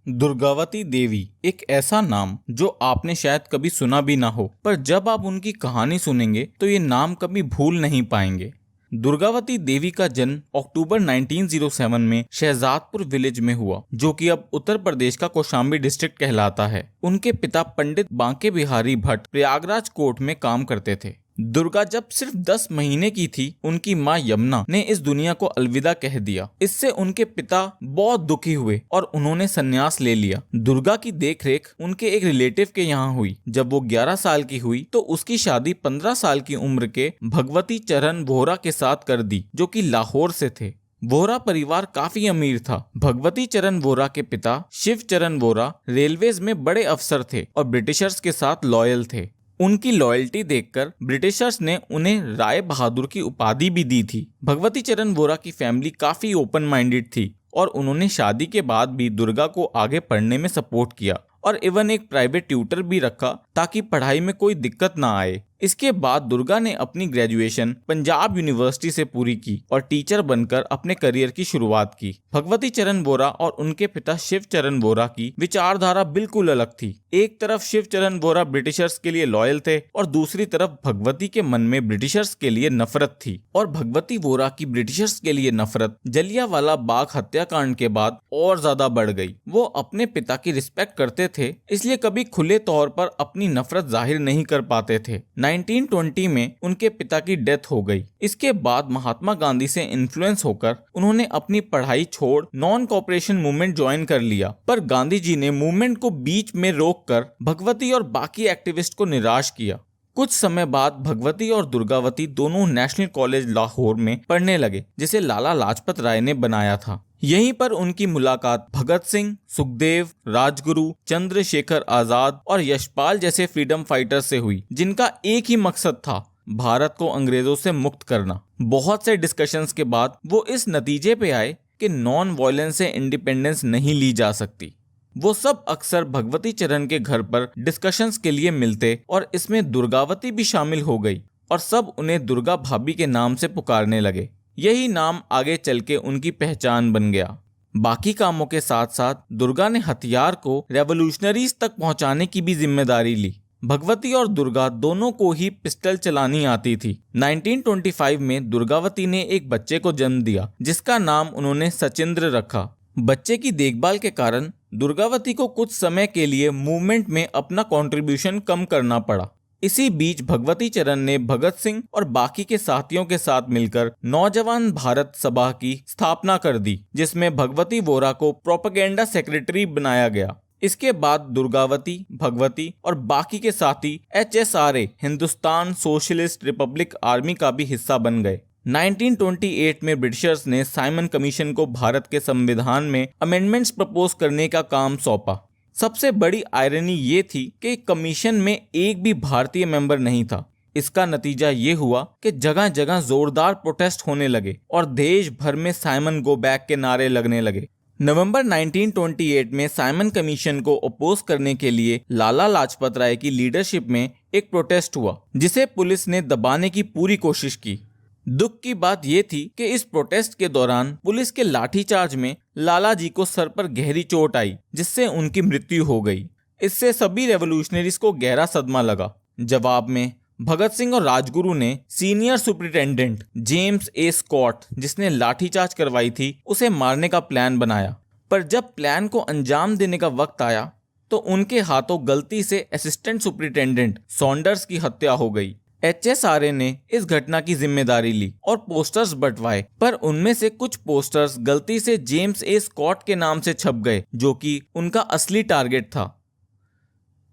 दुर्गावती देवी एक ऐसा नाम जो आपने शायद कभी सुना भी ना हो, पर जब आप उनकी कहानी सुनेंगे तो ये नाम कभी भूल नहीं पाएंगे। दुर्गावती देवी का जन्म अक्टूबर 1907 में शहजादपुर विलेज में हुआ, जो कि अब उत्तर प्रदेश का कौशाम्बी डिस्ट्रिक्ट कहलाता है। उनके पिता पंडित बांके बिहारी भट्ट प्रयागराज कोर्ट में काम करते थे। दुर्गा जब सिर्फ 10 महीने की थी, उनकी मां यमुना ने इस दुनिया को अलविदा कह दिया। इससे उनके पिता बहुत दुखी हुए और उन्होंने संन्यास ले लिया। दुर्गा की देखरेख उनके एक रिलेटिव के यहाँ हुई। जब वो 11 साल की हुई तो उसकी शादी 15 साल की उम्र के भगवती चरण वोहरा के साथ कर दी, जो कि लाहौर से थे। वोहरा परिवार काफी अमीर था। भगवती चरण वोहरा के पिता शिव चरण वोहरा रेलवेज में बड़े अफसर थे और ब्रिटिशर्स के साथ लॉयल थे। उनकी लॉयल्टी देखकर ब्रिटिशर्स ने उन्हें राय बहादुर की उपाधि भी दी थी। भगवती चरण वोहरा की फैमिली काफी ओपन माइंडेड थी और उन्होंने शादी के बाद भी दुर्गा को आगे पढ़ने में सपोर्ट किया और इवन एक प्राइवेट ट्यूटर भी रखा ताकि पढ़ाई में कोई दिक्कत ना आए। इसके बाद दुर्गा ने अपनी ग्रेजुएशन पंजाब यूनिवर्सिटी से पूरी की और टीचर बनकर अपने करियर की शुरुआत की। भगवती चरण वोहरा और उनके पिता शिव चरण वोहरा की विचारधारा बिल्कुल अलग थी। एक तरफ शिव चरण वोहरा ब्रिटिशर्स के लिए लॉयल थे और दूसरी तरफ भगवती के मन में ब्रिटिशर्स के लिए नफरत थी। और भगवती वोहरा की ब्रिटिशर्स के लिए नफरत जलियांवाला बाग हत्याकांड के बाद और ज्यादा बढ़ गई। वो अपने पिता की रिस्पेक्ट करते थे, इसलिए कभी खुले तौर पर अपनी नफरत जाहिर नहीं कर पाते थे। 1920 में उनके पिता की डेथ हो गई। इसके बाद महात्मा गांधी से इन्फ्लुएंस होकर उन्होंने अपनी पढ़ाई छोड़ नॉन कॉपरेशन मूवमेंट ज्वाइन कर लिया, पर गांधी जी ने मूवमेंट को बीच में रोककर भगवती और बाकी एक्टिविस्ट को निराश किया। कुछ समय बाद भगवती और दुर्गावती दोनों नेशनल कॉलेज लाहौर में पढ़ने लगे, जिसे लाला लाजपत राय ने बनाया था। यहीं पर उनकी मुलाकात भगत सिंह, सुखदेव, राजगुरु, चंद्रशेखर आजाद और यशपाल जैसे फ्रीडम फाइटर से हुई, जिनका एक ही मकसद था, भारत को अंग्रेजों से मुक्त करना। बहुत से डिस्कशंस के बाद वो इस नतीजे पे आए कि नॉन वायलेंस से इंडिपेंडेंस नहीं ली जा सकती। वो सब अक्सर भगवती चरण के घर पर डिस्कशंस के लिए मिलते और इसमें दुर्गावती भी शामिल हो गई और सब उन्हें दुर्गा भाभी के नाम से पुकारने लगे। यही नाम आगे चल के उनकी पहचान बन गया। बाकी कामों के साथ साथ दुर्गा ने हथियार को रेवोल्यूशनरीज तक पहुंचाने की भी जिम्मेदारी ली। भगवती और दुर्गा दोनों को ही पिस्टल चलानी आती थी। 1925 में दुर्गावती ने एक बच्चे को जन्म दिया, जिसका नाम उन्होंने सचिंद्र रखा। बच्चे की देखभाल के कारण दुर्गावती को कुछ समय के लिए मूवमेंट में अपना कंट्रीब्यूशन कम करना पड़ा। इसी बीच भगवती चरण ने भगत सिंह और बाकी के साथियों के साथ मिलकर नौजवान भारत सभा की स्थापना कर दी, जिसमें भगवती वोहरा को प्रोपेगेंडा सेक्रेटरी बनाया गया। इसके बाद दुर्गावती, भगवती और बाकी के साथी HSRA Hindustan socialist Republic army का भी हिस्सा बन गए। 1928 में ब्रिटिशर्स ने साइमन कमीशन को भारत के संविधान में अमेंडमेंट्स प्रपोज करने का काम सौंपा। सबसे बड़ी आयरनी ये थी कि कमीशन में एक भी भारतीय मेंबर नहीं था। इसका नतीजा ये हुआ कि जगह जगह जोरदार प्रोटेस्ट होने लगे और देश भर में साइमन गो बैक के नारे लगने लगे। नवंबर 1928 में साइमन कमीशन को अपोज करने के लिए लाला लाजपत राय की लीडरशिप में एक प्रोटेस्ट हुआ, जिसे पुलिस ने दबाने की पूरी कोशिश की। दुख की बात यह थी कि इस प्रोटेस्ट के दौरान पुलिस के लाठीचार्ज में लाला जी को सर पर गहरी चोट आई, जिससे उनकी मृत्यु हो गई। इससे सभी रेवोल्यूशनरीज को गहरा सदमा लगा। जवाब में भगत सिंह और राजगुरु ने senior superintendent James A Scott, जिसने लाठीचार्ज करवाई थी, उसे मारने का प्लान बनाया। पर जब प्लान को अंजाम देने का वक्त आया तो उनके हाथों गलती से असिस्टेंट सुपरिटेंडेंट सॉन्डर्स की हत्या हो गई। HSRA ने इस घटना की जिम्मेदारी ली और पोस्टर्स बंटवाए, पर उनमें से कुछ पोस्टर्स गलती से जेम्स ए स्कॉट के नाम से छप गए, जो कि उनका असली टारगेट था।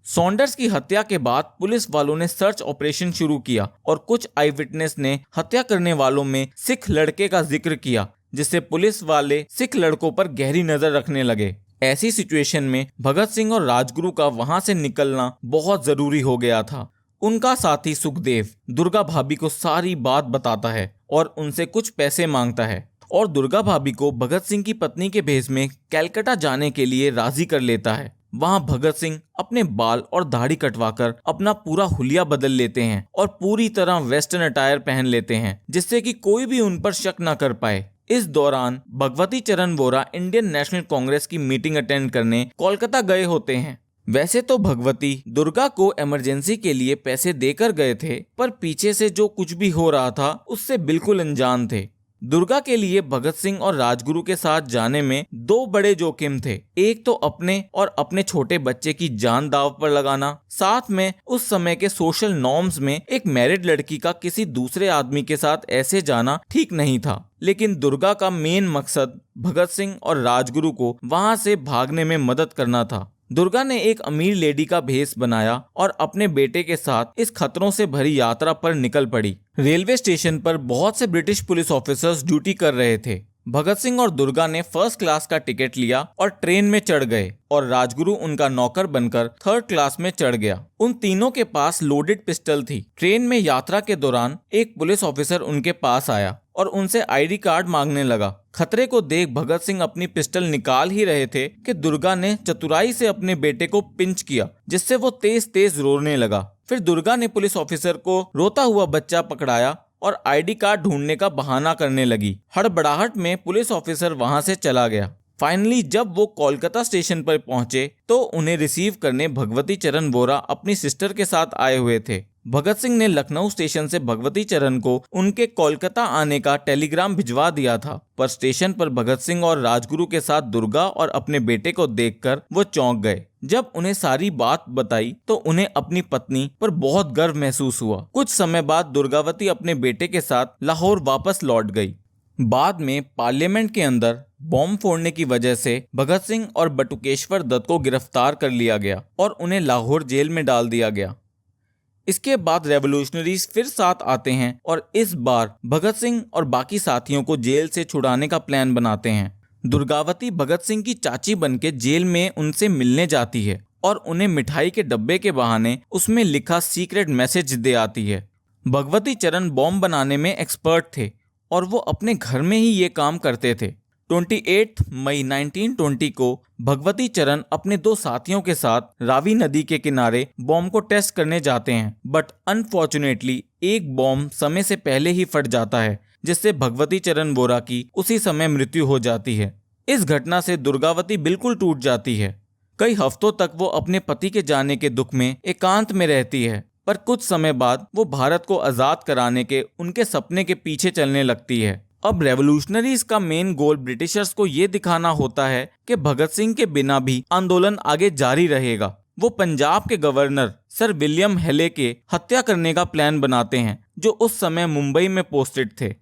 सॉन्डर्स की हत्या के बाद पुलिस वालों ने सर्च ऑपरेशन शुरू किया और कुछ आई विटनेस ने हत्या करने वालों में सिख लड़के का जिक्र किया, जिससे पुलिस वाले सिख लड़कों पर गहरी नजर रखने लगे। ऐसी सिचुएशन में भगत सिंह और राजगुरु का वहां से निकलना बहुत जरूरी हो गया था। उनका साथी सुखदेव दुर्गा भाभी को सारी बात बताता है और उनसे कुछ पैसे मांगता है और दुर्गा भाभी को भगत सिंह की पत्नी के भेष में कलकत्ता जाने के लिए राजी कर लेता है। वहां भगत सिंह अपने बाल और दाढ़ी कटवाकर अपना पूरा हुलिया बदल लेते हैं और पूरी तरह वेस्टर्न अटायर पहन लेते हैं, जिससे कि कोई भी उन पर शक न कर पाए। इस दौरान भगवती चरण वोरा इंडियन नेशनल कांग्रेस की मीटिंग अटेंड करने कोलकाता गए होते हैं। वैसे तो भगवती दुर्गा को इमरजेंसी के लिए पैसे देकर गए थे, पर पीछे से जो कुछ भी हो रहा था उससे बिल्कुल अनजान थे। दुर्गा के लिए भगत सिंह और राजगुरु के साथ जाने में दो बड़े जोखिम थे। एक तो अपने और अपने छोटे बच्चे की जान दांव पर लगाना, साथ में उस समय के सोशल नॉर्म्स में एक मैरिड लड़की का किसी दूसरे आदमी के साथ ऐसे जाना ठीक नहीं था। लेकिन दुर्गा का मेन मकसद भगत सिंह और राजगुरु को वहां से भागने में मदद करना था। दुर्गा ने एक अमीर लेडी का भेष बनाया और अपने बेटे के साथ इस खतरों से भरी यात्रा पर निकल पड़ी। रेलवे स्टेशन पर बहुत से ब्रिटिश पुलिस ऑफिसर्स ड्यूटी कर रहे थे। भगत सिंह और दुर्गा ने फर्स्ट क्लास का टिकट लिया और ट्रेन में चढ़ गए और राजगुरु उनका नौकर बनकर थर्ड क्लास में चढ़ गया। उन तीनों के पास लोडेड पिस्टल थी। ट्रेन में यात्रा के दौरान एक पुलिस ऑफिसर उनके पास आया और उनसे आईडी कार्ड मांगने लगा। खतरे को देख भगत सिंह अपनी पिस्टल निकाल ही रहे थे कि दुर्गा ने चतुराई से अपने बेटे को पिंच किया, जिससे वो तेज तेज रोने लगा। फिर दुर्गा ने पुलिस ऑफिसर को रोता हुआ बच्चा पकड़ाया और आईडी कार्ड ढूंढने का बहाना करने लगी। हड़बड़ाहट में पुलिस ऑफिसर वहां से चला गया। फाइनली जब वो कोलकाता स्टेशन पर पहुंचे तो उन्हें रिसीव करने भगवती चरण वोरा अपनी सिस्टर के साथ आए हुए थे। भगत सिंह ने लखनऊ स्टेशन से भगवती चरण को उनके कोलकाता आने का टेलीग्राम भिजवा दिया था, पर स्टेशन पर भगत सिंह और राजगुरु के साथ दुर्गा और अपने बेटे को देखकर वो चौंक गए। जब उन्हें सारी बात बताई तो उन्हें अपनी पत्नी पर बहुत गर्व महसूस हुआ। कुछ समय बाद दुर्गावती अपने बेटे के साथ लाहौर वापस लौट गई। बाद में पार्लियामेंट के अंदर बॉम्ब फोड़ने की वजह से भगत सिंह और बटुकेश्वर दत्त को गिरफ्तार कर लिया गया और उन्हें लाहौर जेल में डाल दिया गया। इसके बाद रेवोल्यूशनरीज फिर साथ आते हैं और इस बार भगत सिंह और बाकी साथियों को जेल से छुड़ाने का प्लान बनाते हैं। दुर्गावती भगत सिंह की चाची बनके जेल में उनसे मिलने जाती है और उन्हें मिठाई के डब्बे के बहाने उसमें लिखा सीक्रेट मैसेज दे आती है। भगवती चरण बॉम्ब बनाने में एक्सपर्ट थे और वो अपने घर में ही ये काम करते थे। 28 मई 1920 को भगवती चरण अपने दो साथियों के साथ रावी नदी के किनारे बॉम्ब को टेस्ट करने जाते हैं, बट अनफॉर्चुनेटली एक बॉम्ब समय से पहले ही फट जाता है, जिससे भगवती चरण वोरा की उसी समय मृत्यु हो जाती है। इस घटना से दुर्गावती बिल्कुल टूट जाती है। कई हफ्तों तक वो अपने पति के जाने के दुख में एकांत में रहती है, पर कुछ समय बाद वो भारत को आजाद कराने के उनके सपने के पीछे चलने लगती है। अब रेवोल्यूशनरीज का मेन गोल ब्रिटिशर्स को ये दिखाना होता है कि भगत सिंह के बिना भी आंदोलन आगे जारी रहेगा। वो पंजाब के गवर्नर सर विलियम हेले के हत्या करने का प्लान बनाते हैं, जो उस समय मुंबई में पोस्टेड थे।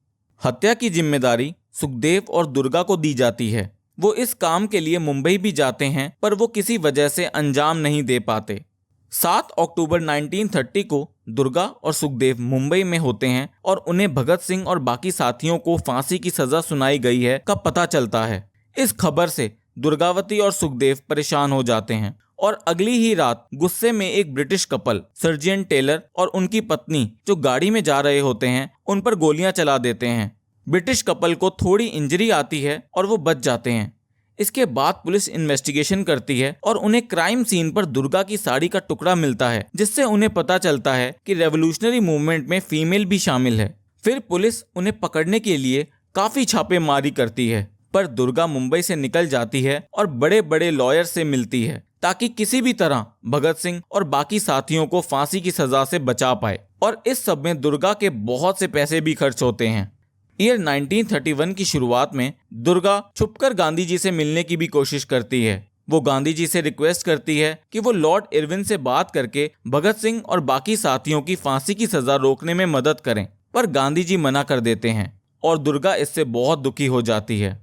हत्या की जिम्मेदारी सुखदेव और दुर्गा को दी जाती है। वो इस काम के लिए मुंबई भी जाते हैं, पर वो किसी वजह से अंजाम नहीं दे पाते। 7 अक्टूबर 1930 को दुर्गा और सुखदेव मुंबई में होते हैं और उन्हें भगत सिंह और बाकी साथियों को फांसी की सजा सुनाई गई है का पता चलता है। इस खबर से दुर्गावती और सुखदेव परेशान हो जाते हैं और अगली ही रात गुस्से में एक ब्रिटिश कपल सर्जेंट टेलर और उनकी पत्नी जो गाड़ी में जा रहे होते हैं उन पर गोलियां चला देते हैं। ब्रिटिश कपल को थोड़ी इंजरी आती है और वो बच जाते हैं। इसके बाद पुलिस इन्वेस्टिगेशन करती है और उन्हें क्राइम सीन पर दुर्गा की साड़ी का टुकड़ा मिलता है, जिससे उन्हें पता चलता है कि रेवोल्यूशनरी मूवमेंट में फीमेल भी शामिल है। फिर पुलिस उन्हें पकड़ने के लिए काफी छापेमारी करती है, पर दुर्गा मुंबई से निकल जाती है और बड़े बड़े लॉयर से मिलती है ताकि किसी भी तरह भगत सिंह और बाकी साथियों को फांसी की सजा से बचा पाए। और इस सब में दुर्गा के बहुत से पैसे भी खर्च होते हैं। ईयर 1931 की शुरुआत में दुर्गा छुपकर गांधी जी से मिलने की भी कोशिश करती है। वो गांधी जी से रिक्वेस्ट करती है कि वो लॉर्ड इरविन से बात करके भगत सिंह और बाकी साथियों की फांसी की सजा रोकने में मदद करें, पर गांधी जी मना कर देते हैं और दुर्गा इससे बहुत दुखी हो जाती है।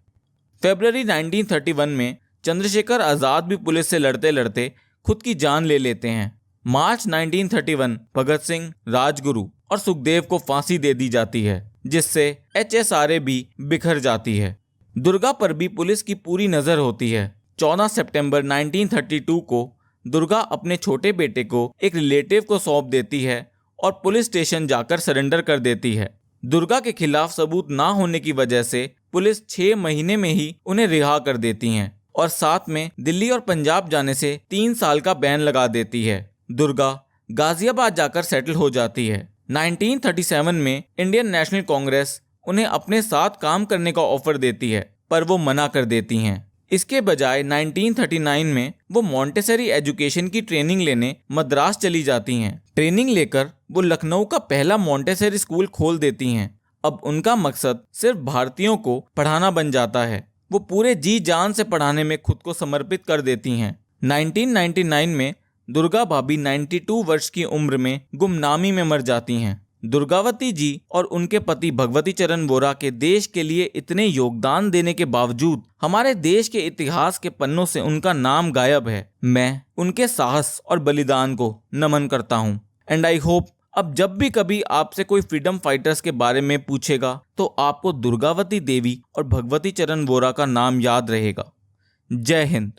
फरवरी 1931 में चंद्रशेखर आजाद भी पुलिस से लड़ते लड़ते खुद की जान ले लेते हैं। मार्च 1931 भगत सिंह, राजगुरु और सुखदेव को फांसी दे दी जाती है, जिससे HSRA भी बिखर जाती है। दुर्गा पर भी पुलिस की पूरी नजर होती है। 14 सितंबर 1932 को दुर्गा अपने छोटे बेटे को एक रिलेटिव को सौंप देती है और पुलिस स्टेशन जाकर सरेंडर कर देती है। दुर्गा के खिलाफ सबूत ना होने की वजह से पुलिस 6 महीने में ही उन्हें रिहा कर देती है और साथ में दिल्ली और पंजाब जाने से 3 साल का बैन लगा देती है। दुर्गा गाजियाबाद जाकर सेटल हो जाती है। 1937 में इंडियन नेशनल कांग्रेस उन्हें अपने साथ काम करने का ऑफर देती है, पर वो मना कर देती हैं। इसके बजाय 1939 में वो मॉन्टेसरी एजुकेशन की ट्रेनिंग लेने मद्रास चली जाती हैं। ट्रेनिंग लेकर वो लखनऊ का पहला मॉन्टेसरी स्कूल खोल देती हैं। अब उनका मकसद सिर्फ भारतीयों को पढ़ाना बन जाता है। वो पूरे जी जान से पढ़ाने में खुद को समर्पित कर देती हैं। 1999 में दुर्गा भाभी 92 वर्ष की उम्र में गुमनामी में मर जाती हैं। दुर्गावती जी और उनके पति भगवती चरण वोरा के देश के लिए इतने योगदान देने के बावजूद हमारे देश के इतिहास के पन्नों से उनका नाम गायब है। मैं उनके साहस और बलिदान को नमन करता हूँ। एंड आई होप अब जब भी कभी आपसे कोई फ्रीडम फाइटर्स के बारे में पूछेगा तो आपको दुर्गावती देवी और भगवती चरण वोरा का नाम याद रहेगा। जय हिंद।